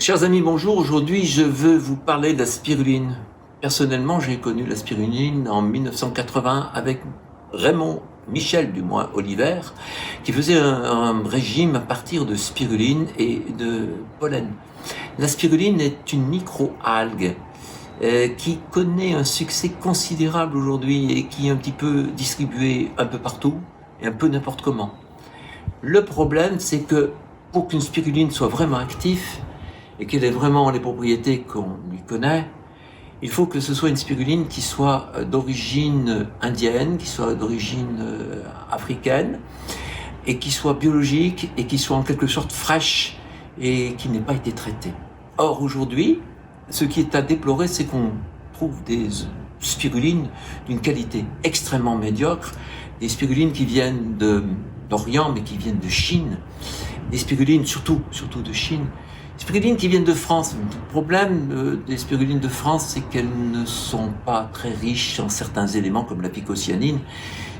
Chers amis, bonjour. Aujourd'hui, je veux vous parler de la spiruline. Personnellement, j'ai connu la spiruline en 1980 avec Michel Oliver, qui faisait un régime à partir de spiruline et de pollen. La spiruline est une micro-algue qui connaît un succès considérable aujourd'hui et qui est un petit peu distribuée un peu partout et un peu n'importe comment. Le problème, c'est que pour qu'une spiruline soit vraiment active et qu'elle ait vraiment les propriétés qu'on lui connaît, il faut que ce soit une spiruline qui soit d'origine indienne, qui soit d'origine africaine, et qui soit biologique, et qui soit en quelque sorte fraîche, et qui n'ait pas été traitée. Or, aujourd'hui, ce qui est à déplorer, c'est qu'on trouve des spirulines d'une qualité extrêmement médiocre, des spirulines qui viennent d'Orient, mais qui viennent de Chine, des spirulines surtout de Chine, des spirulines qui viennent de France. Le problème des spirulines de France, c'est qu'elles ne sont pas très riches en certains éléments comme la phycocyanine.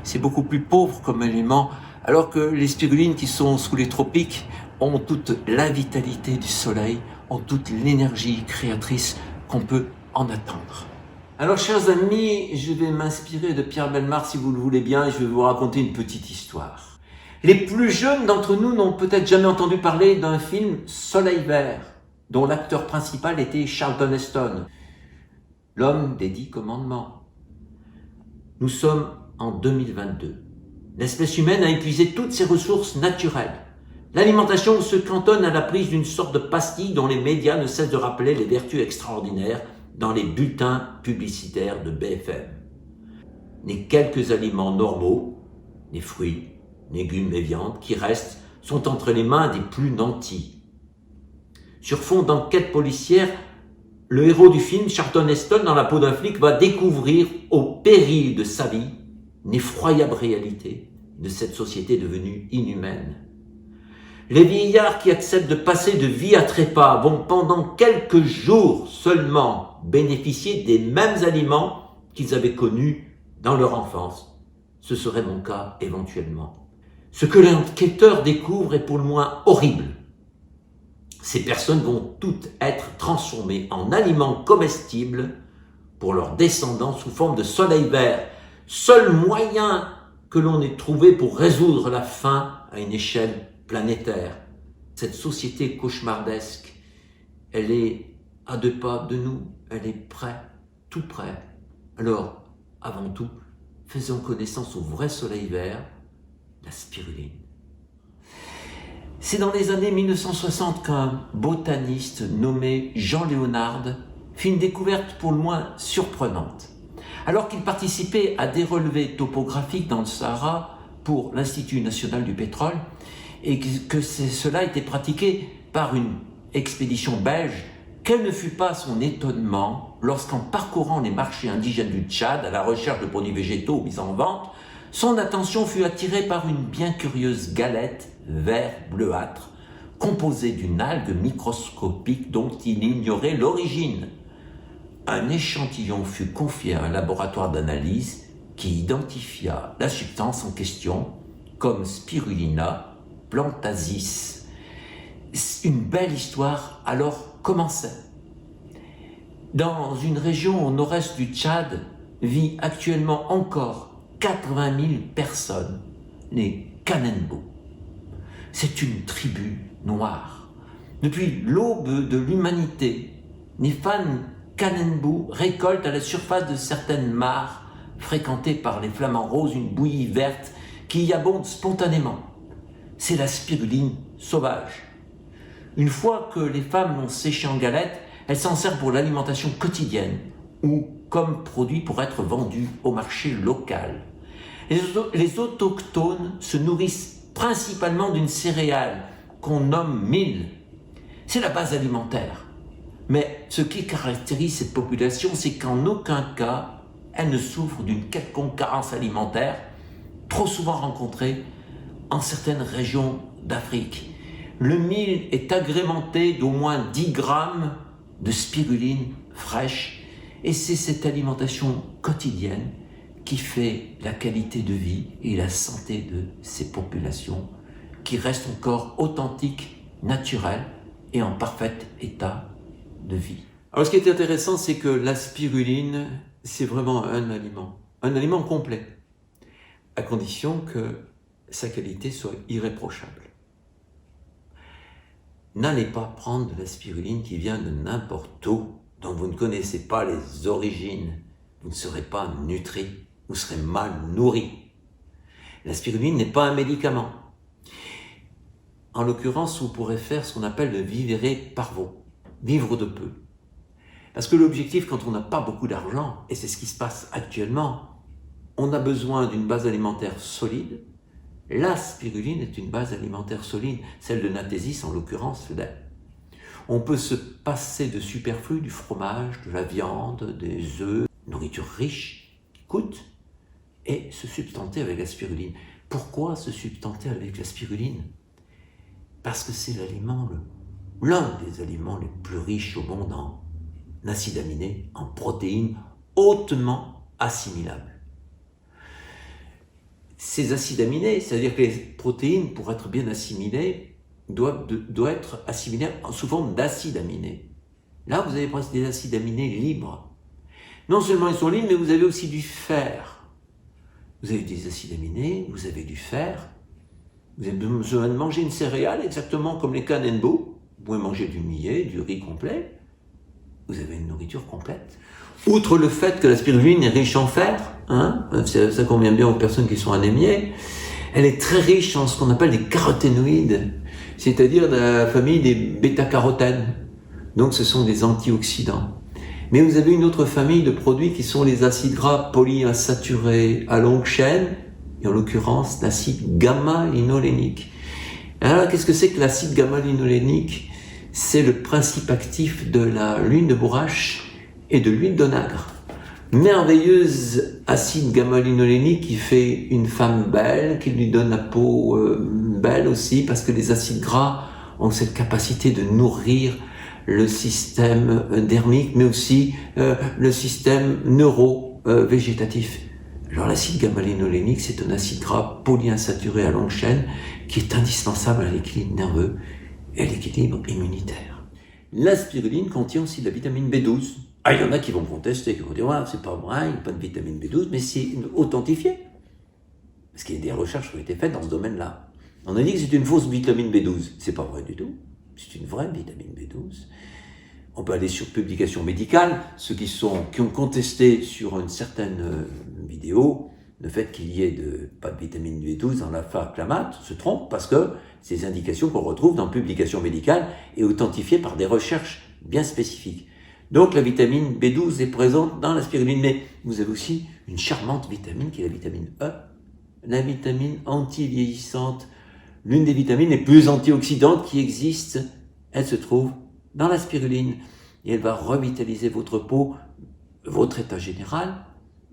C'est beaucoup plus pauvre comme élément, alors que les spirulines qui sont sous les tropiques ont toute la vitalité du soleil, ont toute l'énergie créatrice qu'on peut en attendre. Alors, chers amis, je vais m'inspirer de Pierre Bellemare, si vous le voulez bien, et je vais vous raconter une petite histoire. Les plus jeunes d'entre nous n'ont peut-être jamais entendu parler d'un film Soleil Vert, dont l'acteur principal était Charlton Heston, l'homme des 10 commandements. Nous sommes en 2022. L'espèce humaine a épuisé toutes ses ressources naturelles. L'alimentation se cantonne à la prise d'une sorte de pastille dont les médias ne cessent de rappeler les vertus extraordinaires dans les bulletins publicitaires de BFM. Les quelques aliments normaux, les fruits, légumes et viandes qui restent sont entre les mains des plus nantis. Sur fond d'enquête policière, le héros du film, Charlton Heston, dans la peau d'un flic, va découvrir au péril de sa vie une effroyable réalité de cette société devenue inhumaine. Les vieillards qui acceptent de passer de vie à trépas vont pendant quelques jours seulement bénéficier des mêmes aliments qu'ils avaient connus dans leur enfance. Ce serait mon cas éventuellement. Ce que l'enquêteur découvre est pour le moins horrible. Ces personnes vont toutes être transformées en aliments comestibles pour leurs descendants sous forme de soleil vert, seul moyen que l'on ait trouvé pour résoudre la faim à une échelle planétaire. Cette société cauchemardesque, elle est à 2 pas de nous, elle est près, tout près. Alors, avant tout, faisons connaissance au vrai soleil vert, la spiruline. C'est dans les années 1960 qu'un botaniste nommé Jean Léonard fit une découverte pour le moins surprenante. Alors qu'il participait à des relevés topographiques dans le Sahara pour l'Institut national du pétrole, et que cela était pratiqué par une expédition belge, quel ne fut pas son étonnement lorsqu'en parcourant les marchés indigènes du Tchad à la recherche de produits végétaux mis en vente, son attention fut attirée par une bien curieuse galette vert bleuâtre, composée d'une algue microscopique dont il ignorait l'origine. Un échantillon fut confié à un laboratoire d'analyse qui identifia la substance en question comme Spirulina plantasis. Une belle histoire alors commençait. Dans une région au nord-est du Tchad vit actuellement encore 80 000 personnes, les Kanembo. C'est une tribu noire. Depuis l'aube de l'humanité, les fans Kanembo récoltent à la surface de certaines mares fréquentées par les flamants roses une bouillie verte qui y abonde spontanément. C'est la spiruline sauvage. Une fois que les femmes l'ont séchée en galette, elles s'en servent pour l'alimentation quotidienne ou comme produit pour être vendu au marché local. Les autochtones se nourrissent principalement d'une céréale qu'on nomme mil. C'est la base alimentaire. Mais ce qui caractérise cette population, c'est qu'en aucun cas, elle ne souffre d'une quelconque carence alimentaire, trop souvent rencontrée en certaines régions d'Afrique. Le mil est agrémenté d'au moins 10 grammes de spiruline fraîche, et c'est cette alimentation quotidienne qui fait la qualité de vie et la santé de ces populations, qui restent encore authentiques, naturelles et en parfait état de vie. Alors ce qui est intéressant, c'est que la spiruline, c'est vraiment un aliment complet, à condition que sa qualité soit irréprochable. N'allez pas prendre de la spiruline qui vient de n'importe où, dont vous ne connaissez pas les origines. Vous ne serez pas nutri, vous serez mal nourri. La spiruline n'est pas un médicament. En l'occurrence, vous pourrez faire ce qu'on appelle le vivere parvo, vivre de peu. Parce que l'objectif, quand on n'a pas beaucoup d'argent, et c'est ce qui se passe actuellement, on a besoin d'une base alimentaire solide. La spiruline est une base alimentaire solide, celle de Natésis en l'occurrence l'est. On peut se passer de superflu, du fromage, de la viande, des œufs, nourriture riche, qui coûte, et se substanter avec la spiruline. Pourquoi se substanter avec la spiruline? Parce que c'est l'un des aliments les plus riches au monde en acides aminés, en protéines hautement assimilables. Ces acides aminés, c'est-à-dire que les protéines, pour être bien assimilées, doivent être assimilées sous forme d'acides aminés. Là, vous avez presque des acides aminés libres. Non seulement ils sont libres, mais vous avez aussi du fer. Vous avez des acides aminés, vous avez du fer. Vous avez besoin de manger une céréale, exactement comme les Kanenbo. Vous pouvez manger du millet, du riz complet. Vous avez une nourriture complète. Outre le fait que la spiruline est riche en fer, ça convient bien aux personnes qui sont anémiées, elle est très riche en ce qu'on appelle des caroténoïdes, c'est-à-dire de la famille des bêta-carotènes. Donc ce sont des antioxydants. Mais vous avez une autre famille de produits qui sont les acides gras polyinsaturés à longue chaîne, et en l'occurrence l'acide gamma-linolénique. Alors qu'est-ce que c'est que l'acide gamma-linolénique? C'est le principe actif de l'huile de bourrache et de l'huile d'onagre. Merveilleuse acide gamma-linolénique qui fait une femme belle, qui lui donne la peau belle aussi, parce que les acides gras ont cette capacité de nourrir le système dermique, mais aussi le système neuro-végétatif. Alors l'acide gamma-linolénique, c'est un acide gras polyinsaturé à longue chaîne qui est indispensable à l'équilibre nerveux et à l'équilibre immunitaire. La spiruline contient aussi de la vitamine B12. Ah, il y en a qui vont contester, qui vont dire ouais, c'est pas vrai, il n'y a pas de vitamine B12, mais c'est authentifié. Parce qu'il y a des recherches qui ont été faites dans ce domaine-là. On a dit que c'est une fausse vitamine B12. C'est pas vrai du tout. C'est une vraie vitamine B12. On peut aller sur publications médicales. Ceux qui ont contesté sur une certaine vidéo le fait qu'il y ait pas de vitamine B12 dans l'alpha-clamate se trompent parce que ces indications qu'on retrouve dans publications médicales et authentifiées par des recherches bien spécifiques. Donc la vitamine B12 est présente dans la spiruline, mais vous avez aussi une charmante vitamine qui est la vitamine E, la vitamine anti-vieillissante, l'une des vitamines les plus antioxydantes qui existent. Elle se trouve dans la spiruline et elle va revitaliser votre peau, votre état général,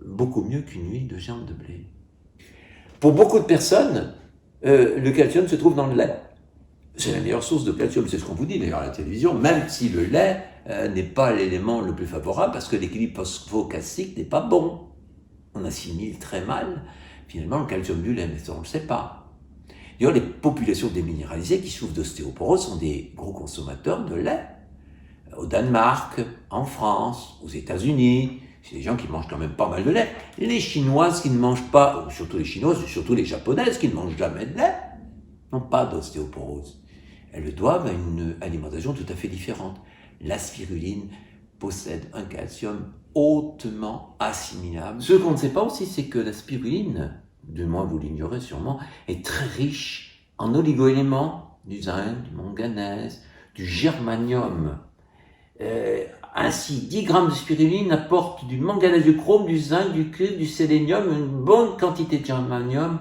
beaucoup mieux qu'une huile de germe de blé. Pour beaucoup de personnes, le calcium se trouve dans le lait. C'est la meilleure source de calcium, c'est ce qu'on vous dit d'ailleurs à la télévision, même si le lait n'est pas l'élément le plus favorable parce que l'équilibre phosphocalcique n'est pas bon. On assimile très mal finalement le calcium du lait, mais ça on ne le sait pas. D'ailleurs, les populations déminéralisées qui souffrent d'ostéoporose sont des gros consommateurs de lait. Au Danemark, en France, aux États-Unis, c'est des gens qui mangent quand même pas mal de lait. Les Chinoises qui ne mangent pas, surtout les Chinoises, surtout les Japonaises qui ne mangent jamais de lait, n'ont pas d'ostéoporose. Elles le doivent à une alimentation tout à fait différente. La spiruline possède un calcium hautement assimilable. Ce qu'on ne sait pas aussi, c'est que la spiruline, du moins vous l'ignorez sûrement, est très riche en oligoéléments, du zinc, du manganèse, du germanium. Ainsi, 10 grammes de spiruline apportent du manganèse, du chrome, du zinc, du cuivre, du sélénium, une bonne quantité de germanium,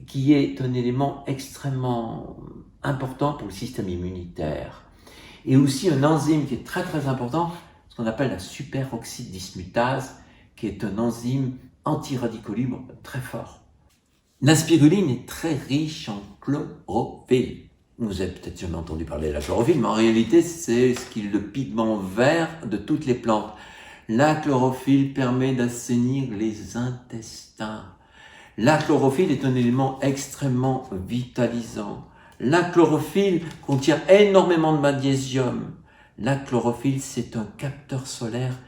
qui est un élément extrêmement important pour le système immunitaire. Et aussi un enzyme qui est très très important, ce qu'on appelle la superoxyde dismutase, qui est un enzyme anti-radicaux libres très fort. La spiruline est très riche en chlorophylle. Vous avez peut-être jamais entendu parler de la chlorophylle, mais en réalité, c'est ce qui est le pigment vert de toutes les plantes. La chlorophylle permet d'assainir les intestins. La chlorophylle est un élément extrêmement vitalisant. La chlorophylle contient énormément de magnésium. La chlorophylle, c'est un capteur solaire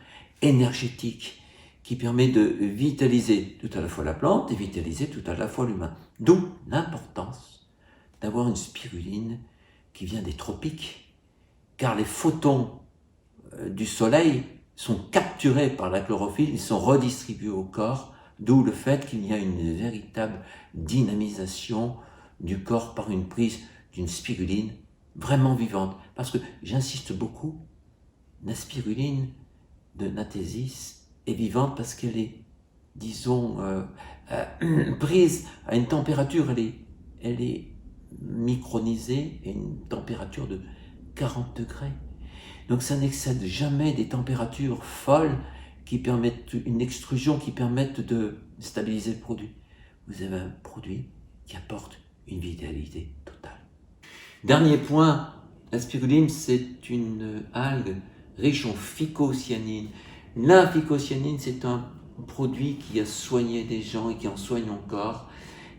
énergétique qui permet de vitaliser tout à la fois la plante et vitaliser tout à la fois l'humain. D'où l'importance d'avoir une spiruline qui vient des tropiques, car les photons du soleil sont capturés par la chlorophylle, ils sont redistribués au corps, d'où le fait qu'il y a une véritable dynamisation du corps par une prise d'une spiruline vraiment vivante. Parce que j'insiste beaucoup, la spiruline de Nathésis est vivante parce qu'elle est, disons, prise à une température, elle est micronisée à une température de 40 degrés. Donc ça n'excède jamais des températures folles qui permettent une extrusion qui permettent de stabiliser le produit. Vous avez un produit qui apporte une vitalité totale. Dernier point, la spiruline, c'est une algue riche en phycocyanine. La phycocyanine, c'est un produit qui a soigné des gens et qui en soigne encore.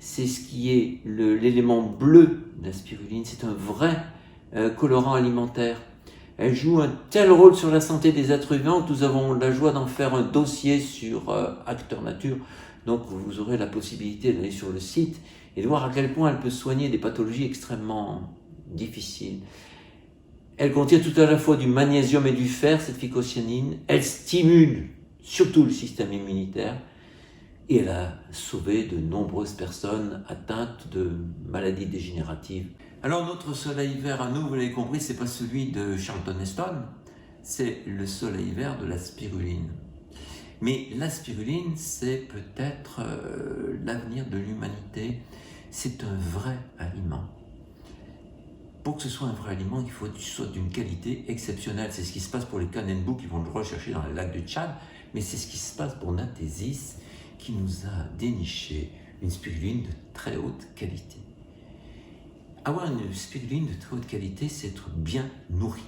C'est ce qui est l'élément bleu de la spiruline. C'est un vrai colorant alimentaire. Elle joue un tel rôle sur la santé des êtres vivants que nous avons la joie d'en faire un dossier sur Acteur Nature. Donc vous aurez la possibilité d'aller sur le site et de voir à quel point elle peut soigner des pathologies extrêmement difficiles. Elle contient tout à la fois du magnésium et du fer, cette phycocyanine. Elle stimule surtout le système immunitaire et elle a sauvé de nombreuses personnes atteintes de maladies dégénératives. Alors notre soleil vert à nous, vous l'avez compris, c'est pas celui de Charlton Heston, c'est le soleil vert de la spiruline. Mais la spiruline, c'est peut-être l'avenir de l'humanité. C'est un vrai aliment. Pour que ce soit un vrai aliment, il faut que ce soit d'une qualité exceptionnelle. C'est ce qui se passe pour les Kanembu qui vont le rechercher dans les lacs du Tchad, mais c'est ce qui se passe pour Nathésis qui nous a déniché une spiruline de très haute qualité. Avoir une spiruline de très haute qualité, c'est être bien nourri.